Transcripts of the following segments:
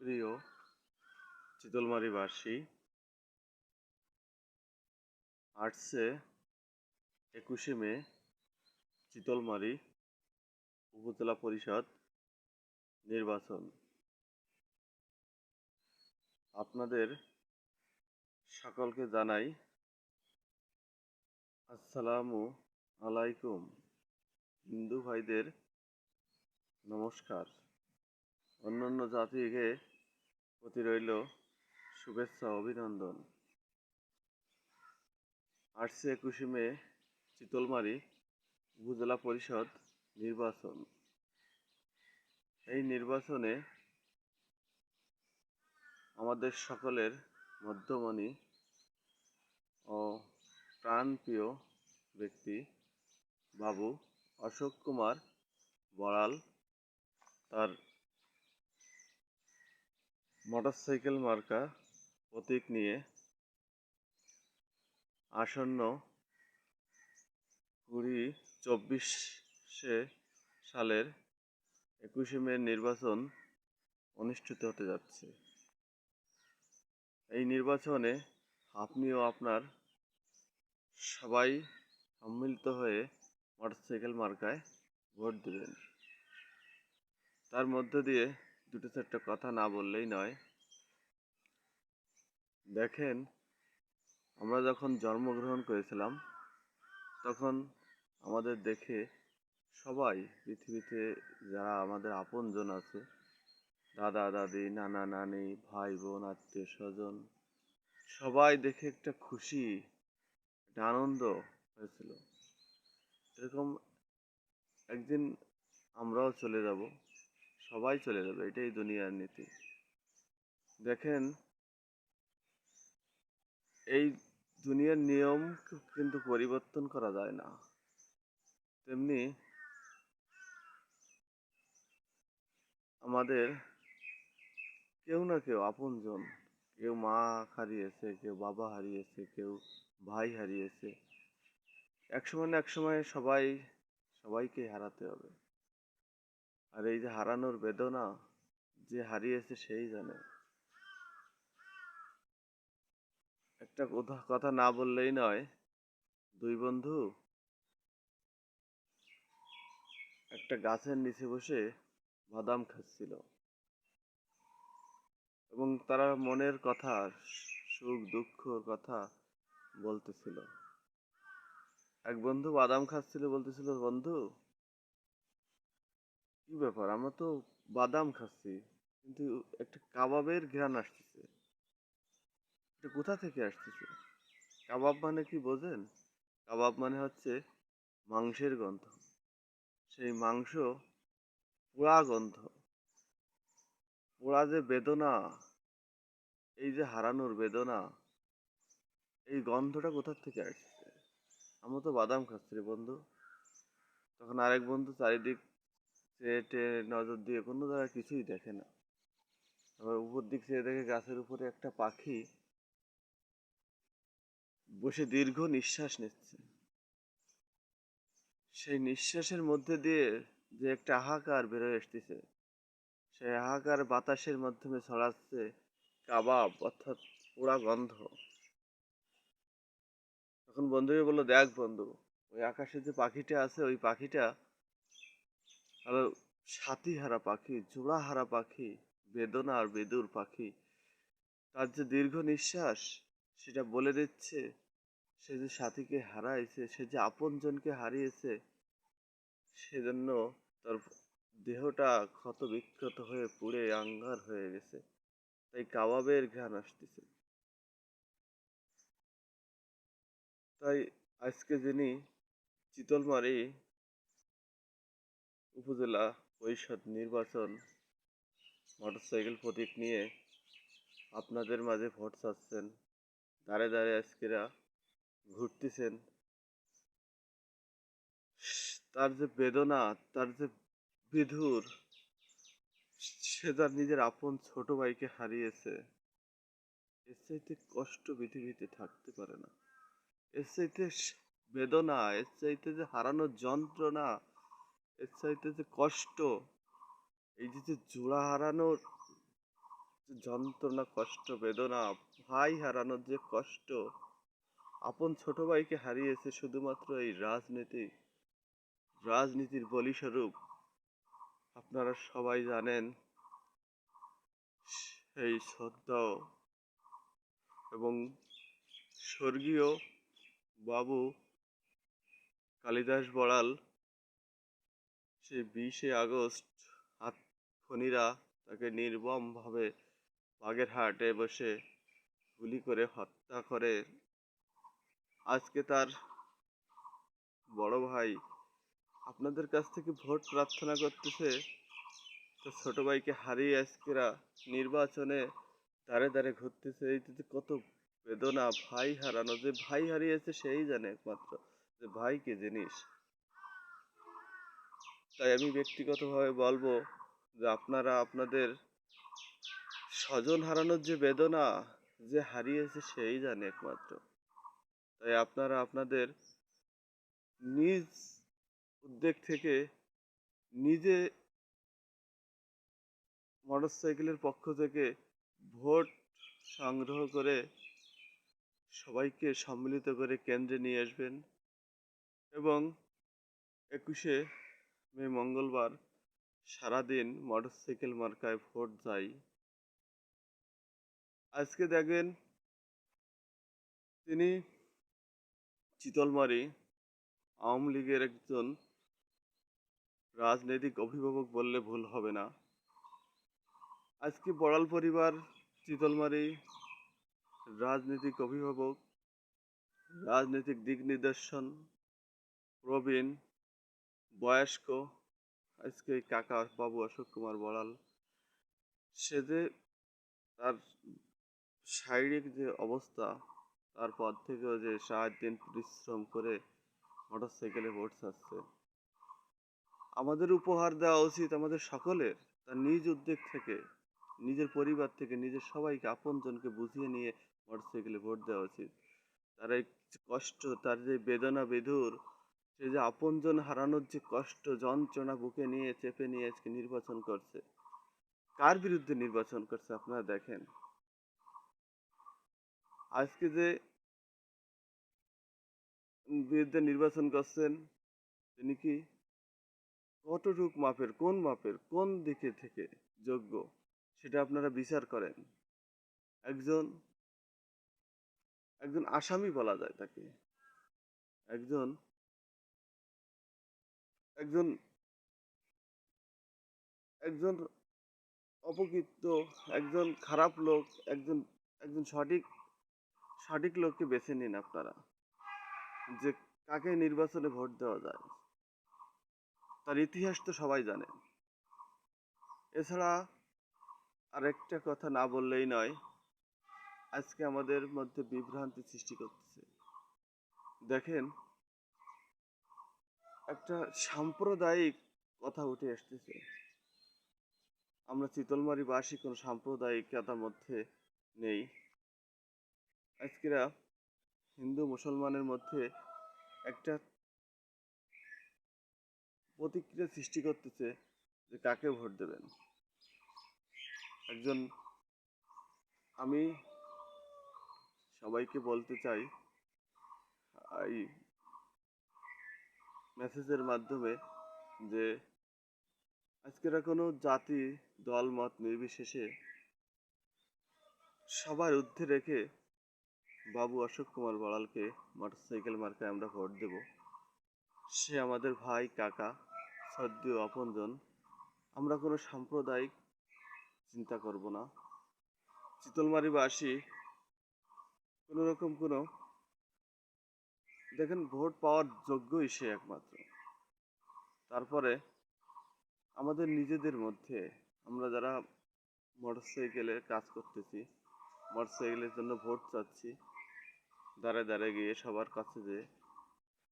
প্রিয় চিতলমারীবাসী, আসছে 21শে মে চিতলমারী উপজেলা পরিষদ নির্বাচন। আপনাদের সকলকে জানাই আসসালামু আলাইকুম। হিন্দু ভাইদের নমস্কার। অন্যান্য জাতিকে প্রতি রইল শুভেচ্ছা অভিনন্দন। আসছে 21শে মে চিতলমারী উপজেলা পরিষদ নির্বাচন। এই নির্বাচনে আমাদের সকলের মধ্যমণি ও প্রাণপ্রিয় ব্যক্তি বাবু অশোক কুমার বড়াল তার মোটরসাইকেল মার্কা প্রতীক নিয়ে আসন্ন 2024 সালের 21শে মে নির্বাচন অনুষ্ঠিত হতে যাচ্ছে। এই নির্বাচনে আপনিও আপনার সবাই সম্মিলিত হয়ে মোটরসাইকেল মার্কায় ভোট দেবেন। তার মধ্য দিয়ে দুটো চারটে কথা না বললেই নয়। দেখেন, আমরা যখন জন্মগ্রহণ করেছিলাম তখন আমাদের দেখে সবাই পৃথিবীতে যারা আমাদের আপনজন আছে, দাদা দাদি, নানা নানি, ভাই বোন, আত্মীয় স্বজন, সবাই দেখে একটা খুশি, একটা আনন্দ হয়েছিল। এরকম একদিন আমরাও চলে যাব, সবাই চলে যাবে, এটাই দুনিয়ার নীতি। দেখেন, এই দুনিয়ার নিয়ম কিন্তু পরিবর্তন করা যায় না। তেমনি আমাদের কেউ না কেউ আপনজন, কেউ মা হারিয়েছে, কেউ বাবা হারিয়েছে, কেউ ভাই হারিয়েছে। একসময় না একসময় সবাইকে হারাতে হবে। আর এই যে হারানোর বেদনা, যে হারিয়েছে সেই জানে। একটা কথা না বললেই নয়। দুই বন্ধু একটা গাছের নিচে বসে বাদাম খাচ্ছিল এবং তারা মনের কথা, সুখ দুঃখর কথা বলতেছিল। এক বন্ধু বাদাম খাচ্ছিল, বলতেছিল, বন্ধু কি ব্যাপার, আমরা তো বাদাম খাচ্ছি কিন্তু একটা কাবাবের ঘ্রাণ আসতেছে, এটা কোথা থেকে আসতেছে? কাবাব মানে কি বোঝেন? কাবাব মানে হচ্ছে মাংসের গন্ধ। সেই মাংস পোড়া গন্ধ, পোড়া যে বেদনা, এই যে হারানোর বেদনা, এই গন্ধটা কোথা থেকে আসছে? আমরা তো বাদাম খাচ্ছি রে বন্ধু। তখন আরেক বন্ধু চারিদিক চেয়ে টেয়ে নজর দিয়ে কোনো জায়গায় কিছুই দেখে না। আবার উপর দিক চেয়ে দেখে গাছের উপরে একটা পাখি বসে দীর্ঘ নিঃশ্বাস নিচ্ছে। সেই নিঃশ্বাসের মধ্যে দিয়ে যে একটা হাহাকার বেরোয় আসতেছে, সেই হাহাকার বাতাসের মাধ্যমে ছড়াচ্ছে কাবাব অর্থাৎ পোড়া গন্ধ। তখন বন্ধুকে বললো, দেখ বন্ধু, ওই আকাশে যে পাখিটা আছে, ওই পাখিটা হলো সাথী হারা পাখি, জোড়া হারা পাখি, বেদনা আর বেদুর পাখি। তার যে দীর্ঘ নিঃশ্বাস, সেটা বলে দিচ্ছে সে যে সাথীকে হারাইছে, সে যে আপনজনকে হারিয়েছে, সেজন্য তার দেহটা ক্ষত বিক্ষত হয়ে পুড়ে আঙ্গার হয়ে গেছে, তাই কাবাবের ঘ্রাণ আসতেছে। তাই আজকে যিনি চিতলমারী উপজেলা পরিষদ নির্বাচন মোটরসাইকেল প্রতীক নিয়ে আপনাদের মাঝে ভোট চাচ্ছেন, দাঁড়ে দাঁড়ে আজকেরা ঘুরতেছেন, তার যে বেদনা, তার যে বিধুর, সে তার নিজের আপন ছোট ভাইকে হারিয়েছে, এর চাইতে কষ্ট পৃথিবীতে থাকতে পারে না। এর চাইতে বেদনা, এর চাইতে যে হারানোর যন্ত্রণা, এর চাইতে যে কষ্ট, এই যে জোড়া হারানোর যে যন্ত্রণা, কষ্ট, বেদনা, ভাই হারানোর যে কষ্ট, আপন ছোট ভাইকে হারিয়েছে শুধুমাত্র এই রাজনীতির বলিস্বরূপ। আপনারা সবাই জানেন সেই শ্রদ্ধেয় এবং স্বর্গীয় বাবু কালিদাস বড়াল সেই 20শে আগস্ট খুনিরা তাকে নির্মমভাবে বাগেরহাটে বসে গুলি করে হত্যা করে। আজকে তার বড় ভাই আপনাদের কাছ থেকে ভোট প্রার্থনা করতেছে, তো ছোট ভাইকে হারিয়ে আজকেরা নির্বাচনে দাঁড়ে দাঁড়ে ঘুরতেছে। এই যে কত বেদনা, ভাই হারানো, যে ভাই হারিয়েছে সেই জানে একমাত্র যে ভাই কি জিনিস। তাই আমি ব্যক্তিগতভাবে বলবো যে আপনারা আপনাদের স্বজন হারানোর যে বেদনা, যে হারিয়েছে সেই জানে একমাত্র। তাই আপনারা আপনাদের নিজ উদ্যোগ থেকে নিজে মোটরসাইকেলের পক্ষ থেকে ভোট সংগ্রহ করে সবাইকে সম্মিলিত করে কেন্দ্রে নিয়ে আসবেন এবং 21শে মে মঙ্গলবার সারাদিন মোটরসাইকেল মার্কায় ভোট চাই। আজকে দেখবেন তিনি চিতলমারি আওয়ামী লীগের একজন রাজনৈতিক অভিভাবক বললে ভুল হবে না। আজকে বড়াল পরিবার চিতলমারি রাজনৈতিক অভিভাবক, রাজনৈতিক দিক নির্দেশন প্রবীণ, বয়স্ক। আজকে এই কাকা বাবু অশোক কুমার বড়াল, সে যে তার শারীরিক যে অবস্থা, তারপর থেকেও যে 7 দিন পরিশ্রম করে মোটরসাইকেলে ভোট চাচ্ছে। আমাদের উপহার দেওয়া উচিত আমাদের সকলের, তার নিজ উদ্যোগ থেকে, নিজের পরিবার থেকে, নিজের সবাইকে আপনজনকে বুঝিয়ে নিয়ে মোটরসাইকেলে ভোট দেওয়া উচিত। তার এই কষ্ট, তার যে বেদনা বেদুর, সে যে আপনজন হারানোর যে কষ্ট যন্ত্রণা বুকে নিয়ে চেপে নিয়ে আজকে নির্বাচন করছে। কার বিরুদ্ধে নির্বাচন করছে আপনারা দেখেন। আজকে যে বিরুদ্ধে নির্বাচন করছেন, তিনি কি কতটুক মাপের, কোন দিকে থেকে যোগ্য, সেটা আপনারা বিচার করেন। একজন একজন আসামি বলা যায় তাকে, একজন একজন একজন অপকৃত, একজন খারাপ লোক, একজন একজন সঠিক লোককে বেছে নিন আপনারা, যে কাকে নির্বাচনে ভোট দেওয়া যায়। তার ইতিহাস তো সবাই জানে। এছাড়া আরেকটা কথা না বললেই নয়, আজকে আমাদের মধ্যে বিভ্রান্তি সৃষ্টি করতেছে। দেখেন, একটা সাম্প্রদায়িক কথা উঠে আসতেছে। আমরা চিতলমারিবাসী কোনো সাম্প্রদায়িকতার মধ্যে নেই। আজকেরা হিন্দু মুসলমানের মধ্যে একটা প্রতিক্রিয়া সৃষ্টি করতেছে যে কাকে ভোট দেবেন। একজন আমি সবাইকে বলতে চাই এই মেসেজের মাধ্যমে, যে আজকেরা কোনো জাতি দল মত নির্বিশেষে সবার ঊর্ধ্বে রেখে বাবু অশোক কুমার বড়ালকে মোটরসাইকেল মার্কায় আমরা ভোট দেব। সে আমাদের ভাই, কাকা, শ্রদ্ধেয় আপনজন। আমরা কোনো সাম্প্রদায়িক চিন্তা করব না। চিতলমারিবাসী কোনো রকম কোনো, দেখেন, ভোট পাওয়ার যোগ্যই সে একমাত্র। তারপরে আমাদের নিজেদের মধ্যে আমরা যারা মোটরসাইকেলে কাজ করতেছি, মোটরসাইকেলের জন্য ভোট চাচ্ছি, দাঁড়ায় দাঁড়ায় গিয়ে সবার কাছে, যে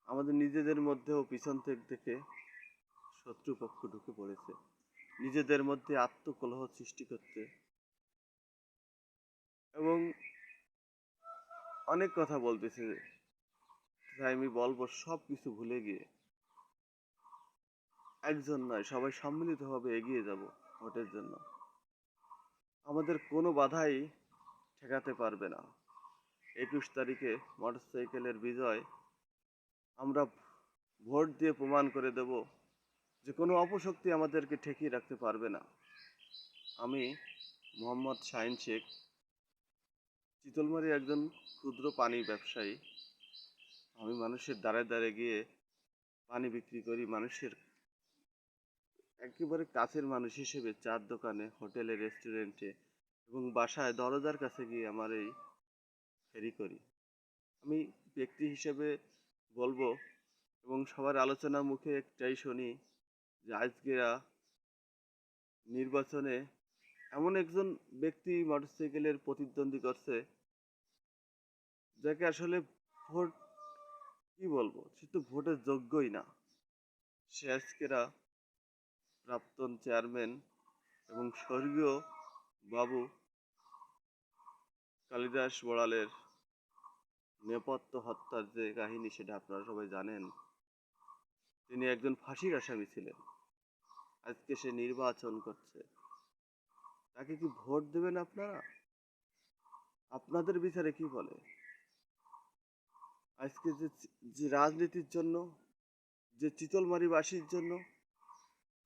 আমাদের নিজেদের মধ্যেও পিছন থেকে শত্রুপক্ষ ঢুকে পড়েছে, নিজেদের মধ্যে আত্মকলহ সৃষ্টি করতে এবং অনেক কথা বলতেছে। তাই আমি বলবো সব কিছু ভুলে গিয়ে একজন নয়, সবাই সম্মিলিতভাবে এগিয়ে যাব ভোটের জন্য। আমাদের কোনো বাধাই ঠেকাতে পারবে না। 21 তারিখে মোটরসাইকেলের বিজয় আমরা ভোট দিয়ে প্রমাণ করে দেব যে কোনো অপশক্তি আমাদেরকে ঠেকিয়ে রাখতে পারবে না। আমি মোহাম্মদ শাহিন শেখ, চিতলমারী একজন ক্ষুদ্র পানি ব্যবসায়ী। আমি মানুষের দ্বারে দ্বারে গিয়ে পানি বিক্রি করি, মানুষের একেবারে কাছের মানুষ হিসেবে চার দোকানে, হোটেলে, রেস্টুরেন্টে এবং বাসায় দরজার কাছে গিয়ে আমার এই ফেরি করি। আমি ব্যক্তি হিসেবে বলবো এবং সবার আলোচনার মুখে একটাই শুনি যে আজকেরা নির্বাচনে এমন একজন ব্যক্তি মোটরসাইকেলের প্রতিদ্বন্দ্বী করছে যাকে আসলে ভোট কি বলবো, সে তো ভোটের যোগ্যই না। সে আজকেরা প্রাক্তন চেয়ারম্যান এবং স্বর্গীয় বাবু কালিদাস বড়ালের নেপথ্য হত্যার যে কাহিনী সেটা আপনারা সবাই জানেন। তিনি একজন ফাঁসির আসামি ছিলেন, আজকে সে নির্বাচন করছে। তাকে কি ভোট দেবেন আপনারা? আপনাদের বিচারে কি বলে? আজকে যে যে রাজনীতির জন্য, যে চিতলমারিবাসীর জন্য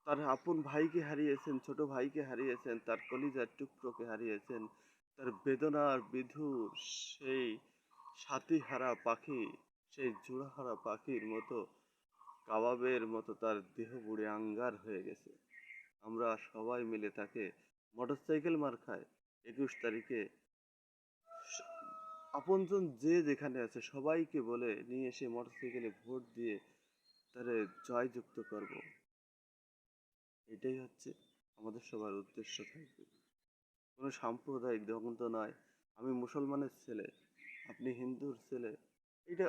তার আপন ভাইকে হারিয়েছেন, ছোট ভাইকে হারিয়েছেন, তার কলিজার টুকরোকে হারিয়েছেন, তার বেদনার বিধুর সেই সাথীহারা পাখি, সেই জোড়াহারা পাখির মতো, কাবাবের মতো তার দেহ পুড়ে আঙ্গার হয়ে গেছে। আমরা সবাই মিলে তাকে মোটরসাইকেল মার খায় 21 তারিখে আপনজন যে যেখানে আছে সবাইকে বলে নিয়ে এসে মোটরসাইকেলে ভোট দিয়ে তারে জয়যুক্ত করব। এটাই হচ্ছে আমাদের সবার উদ্দেশ্য থাকবে। কোনো সাম্প্রদায়িক দ্বন্দ্ব নয়। আমি মুসলমানের ছেলে, আপনি হিন্দুর ছেলে, এটা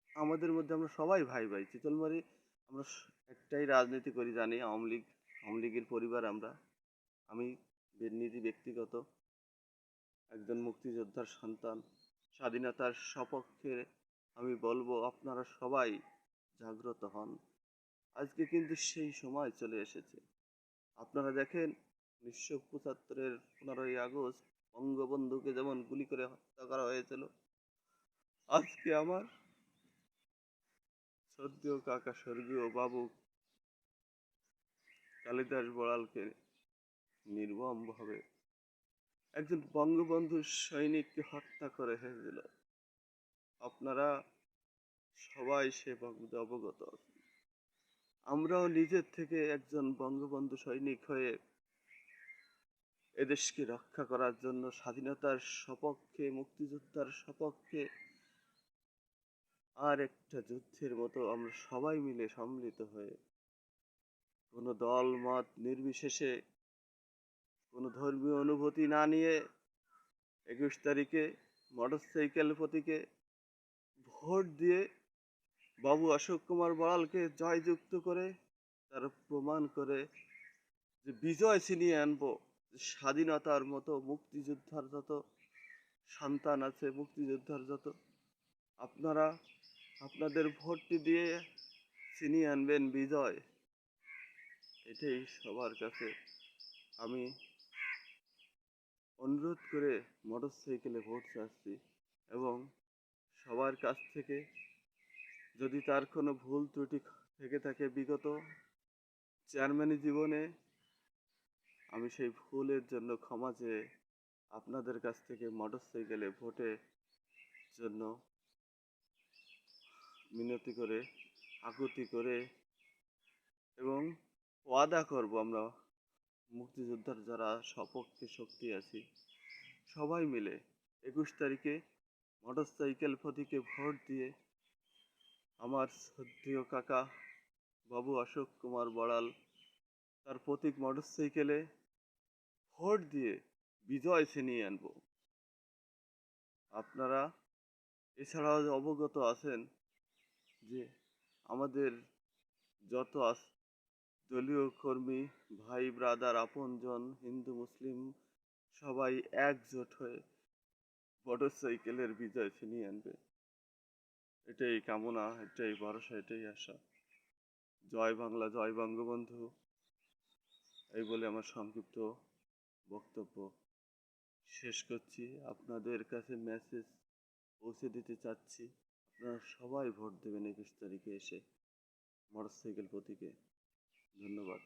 আমাদের মধ্যে আমরা সবাই ভাই ভাই। চিতলমারি আমরা একটাই রাজনীতি করি, জানি আওয়ামী লীগের পরিবার আমরা। আমি নিজে ব্যক্তিগত একজন মুক্তিযোদ্ধার সন্তান, স্বাধীনতার সপক্ষে আমি বলবো আপনারা সবাই জাগ্রত হন। আজকে কিন্তু সেই সময় চলে এসেছে। আপনারা দেখেন 1975-এর 15ই আগস্ট বঙ্গবন্ধুকে যেমন গুলি করে হত্যা করা হয়েছিল, আজকে আমার শ্রদ্ধেয় কাকা স্বর্গীয় বাবু কালিদাস বড়ালকে নির্মমভাবে একজন বঙ্গবন্ধু সৈনিককে হত্যা করে হয়েছিল। আপনারা সবাই সে বাবদে অবগত আছেন। আমরাও নিজের থেকে একজন বঙ্গবন্ধু সৈনিক হয়ে এদেশকে রক্ষা করার জন্য, স্বাধীনতার সপক্ষে, মুক্তিযোদ্ধার সপক্ষে আর একটা যুদ্ধের মতো আমরা সবাই মিলে সম্মিলিত হয়ে, কোনো দল মত নির্বিশেষে, কোনো ধর্মীয় অনুভূতি না নিয়ে 21 তারিখে মোটরসাইকেল প্রতীকে ভোট দিয়ে বাবু অশোক কুমার বড়ালকে জয়যুক্ত করে তার প্রমাণ করে যে বিজয় ছিনিয়ে আনবো। স্বাধীনতার মতো মুক্তিযোদ্ধার যত সন্তান আছে, মুক্তিযোদ্ধার যত, আপনারা আপনাদের ভোটটি দিয়ে ছিনিয়ে আনবেন বিজয়। এটাই সবার কাছে আমি অনুরোধ করে মোটরসাইকেলে ভোট চাচ্ছি এবং সবার কাছ থেকে যদি তার কোনো ভুল ত্রুটি থেকে থাকে বিগত চেয়ারম্যানি জীবনে, আমি সেই ভুলের জন্য ক্ষমা চেয়ে আপনাদের কাছ থেকে মোটরসাইকেলে ভোটের জন্য মিনতি করে, আকুতি করে এবং ওয়াদা করব আমরা মুক্তিযোদ্ধার যারা সপক্ষে শক্তি আছি সবাই মিলে 21 তারিখে মোটরসাইকেল প্রতীকে ভোট দিয়ে আমার শ্রদ্ধেয় কাকা বাবু অশোক কুমার বড়াল তার প্রতীক মোটরসাইকেলে ভোট দিয়ে বিজয় ছিনিয়ে আনবো। আপনারা এছাড়াও অবগত আছেন যে আমাদের যত দলীয় কর্মী, ভাই ব্রাদার, আপনজন, হিন্দু মুসলিম সবাই একজোট হয়ে মোটরসাইকেলের বিজয় ছিনিয়ে আনবে। এটাই কামনা, এটাই ভরসা, এটাই আশা। জয় বাংলা, জয় বঙ্গবন্ধু, এই বলে আমার সংক্ষিপ্ত বক্তব্য শেষ করছি। আপনাদের কাছে মেসেজ পৌঁছে দিতে চাচ্ছি, আপনারা সবাই ভোট দেবেন 21 তারিখে এসে মোটরসাইকেল প্রতীকে। ধন্যবাদ।